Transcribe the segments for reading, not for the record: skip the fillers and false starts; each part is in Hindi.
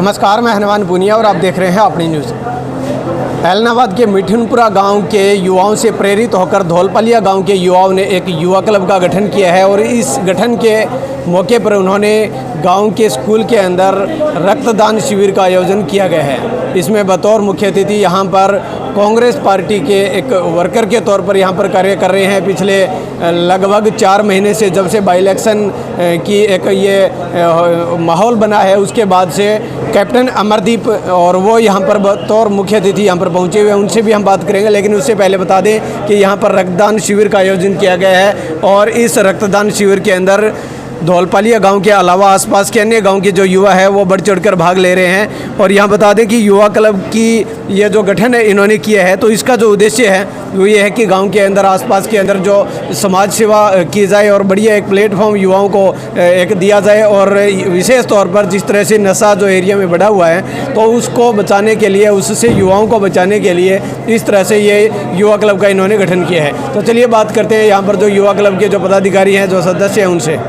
नमस्कार, मैं हनुमान पुनिया और आप देख रहे हैं अपनी न्यूज़। ऐलनाबाद के मिठुनपुरा गांव के युवाओं से प्रेरित होकर धौलपालिया गांव के युवाओं ने एक युवा क्लब का गठन किया है और इस गठन के मौके पर उन्होंने गांव के स्कूल के अंदर रक्तदान शिविर का आयोजन किया गया है। इसमें बतौर मुख्य अतिथि यहां पर कांग्रेस पार्टी के एक वर्कर के तौर पर यहां पर कार्य कर रहे हैं। पिछले लगभग 4 महीने से जब से बाई इलेक्शन की एक ये माहौल बना है, उसके बाद से कैप्टन अमरदीप और वो यहां पर बतौर मुख्य अतिथि यहां पर पहुंचे हुए हैं। उनसे भी हम बात करेंगे, लेकिन उससे पहले बता दें कि यहां पर रक्तदान शिविर का आयोजन किया गया है और इस रक्तदान शिविर के अंदर धौलपालिया गांव के अलावा आसपास के अन्य गांव के जो युवा है वो बढ़ चढ़कर भाग ले रहे हैं। और यहाँ बता दें कि युवा क्लब की ये जो गठन है इन्होंने किया है, तो इसका जो उद्देश्य है वो ये है कि गांव के अंदर आसपास के अंदर जो समाज सेवा की जाए और बढ़िया एक प्लेटफॉर्म युवाओं को एक दिया जाए। और विशेष तौर पर जिस तरह से नशा जो एरिया में बढ़ा हुआ है, तो उसको बचाने के लिए, उससे युवाओं को बचाने के लिए इस तरह से ये युवा क्लब का इन्होंने गठन किया है। तो चलिए बात करते हैं यहाँ पर जो युवा क्लब के जो पदाधिकारी हैं, जो सदस्य हैं, उनसे।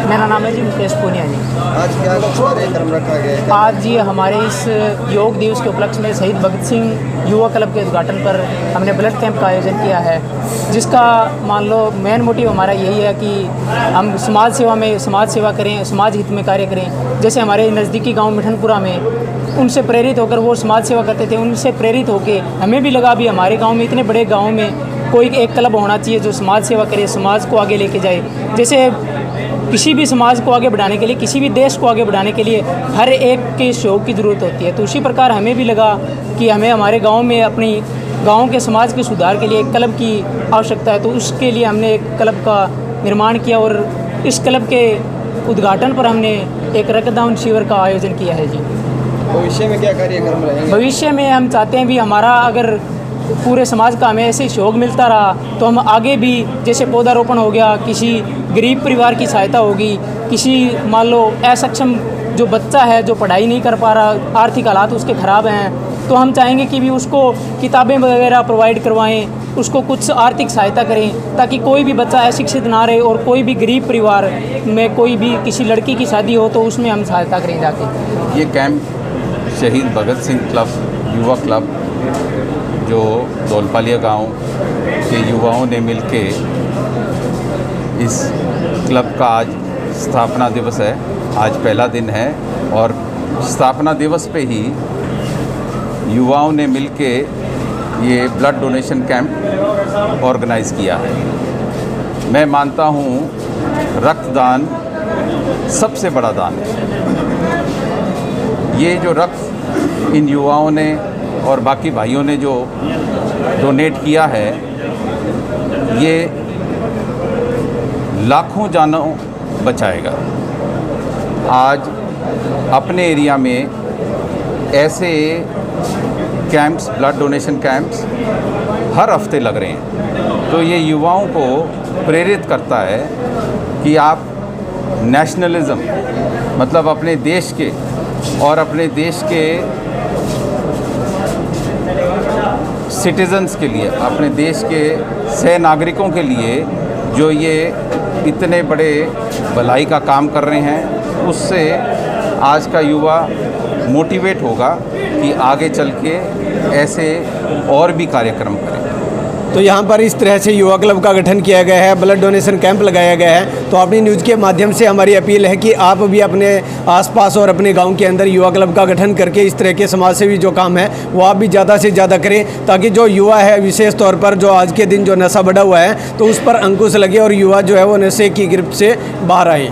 मेरा नाम है जी मुकेश पुनिया जी। आज क्या कार्यक्रम रखा गया है? आज जी हमारे इस योग दिवस के उपलक्ष्य में शहीद भगत सिंह युवा क्लब के उद्घाटन पर हमने ब्लड कैंप का आयोजन किया है, जिसका मान लो मेन मोटिव हमारा यही है कि हम समाज सेवा करें, समाज हित में कार्य करें। जैसे हमारे नज़दीकी गांव मिठनपुरा में उनसे प्रेरित होकर वो समाज सेवा करते थे, उनसे प्रेरित होकर हमें भी लगा भी हमारे गाँव में, इतने बड़े गाँव में कोई एक क्लब होना चाहिए जो समाज सेवा करे, समाज को आगे लेके जाए। जैसे किसी भी समाज को आगे बढ़ाने के लिए, किसी भी देश को आगे बढ़ाने के लिए हर एक के सहयोग की ज़रूरत होती है। तो उसी प्रकार हमें भी लगा कि हमें हमारे गांव में अपनी गांव के समाज के सुधार के लिए एक क्लब की आवश्यकता है। तो उसके लिए हमने एक क्लब का निर्माण किया और इस क्लब के उद्घाटन पर हमने एक रक्तदान शिविर का आयोजन किया है जी। भविष्य में क्या कार्यक्रम रहेंगे? भविष्य में हम चाहते हैं भी हमारा अगर पूरे समाज का हमें ऐसे सहयोग मिलता रहा तो हम आगे भी, जैसे पौधारोपण हो गया, किसी गरीब परिवार की सहायता होगी, किसी मान लो असक्षम जो बच्चा है जो पढ़ाई नहीं कर पा रहा, आर्थिक हालात उसके ख़राब हैं, तो हम चाहेंगे कि भी उसको किताबें वगैरह प्रोवाइड करवाएं, उसको कुछ आर्थिक सहायता करें, ताकि कोई भी बच्चा अशिक्षित ना रहे और कोई भी गरीब परिवार में कोई भी किसी लड़की की शादी हो तो उसमें हम सहायता करें जाके। ये कैंप शहीद भगत सिंह क्लब युवा क्लब जो धौलपालिया गांव के युवाओं ने मिलके इस क्लब का आज स्थापना दिवस है। आज पहला दिन है और स्थापना दिवस पे ही युवाओं ने मिलके ये ब्लड डोनेशन कैंप ऑर्गेनाइज़ किया है। मैं मानता हूँ रक्तदान सबसे बड़ा दान है। ये जो रक्त इन युवाओं ने और बाकी भाइयों ने जो डोनेट किया है, ये लाखों जानों बचाएगा। आज अपने एरिया में ऐसे कैंप्स, ब्लड डोनेशन कैंप्स हर हफ्ते लग रहे हैं। तो ये युवाओं को प्रेरित करता है कि आप नेशनलिज्म, मतलब अपने देश के और अपने देश के सिटीजन्स के लिए, अपने देश के सह नागरिकों के लिए जो ये इतने बड़े भलाई का काम कर रहे हैं, उससे आज का युवा मोटिवेट होगा कि आगे चल के ऐसे और भी कार्यक्रम करें। तो यहाँ पर इस तरह से युवा क्लब का गठन किया गया है, ब्लड डोनेशन कैंप लगाया गया है। तो अपनी न्यूज़ के माध्यम से हमारी अपील है कि आप भी अपने आसपास और अपने गांव के अंदर युवा क्लब का गठन करके इस तरह के समाज सेवी जो काम है वो आप भी ज़्यादा से ज़्यादा करें, ताकि जो युवा है, विशेष तौर पर जो आज के दिन जो नशा बढ़ा हुआ है, तो उस पर अंकुश लगे और युवा जो है वो नशे की गिरफ्त से बाहर आए।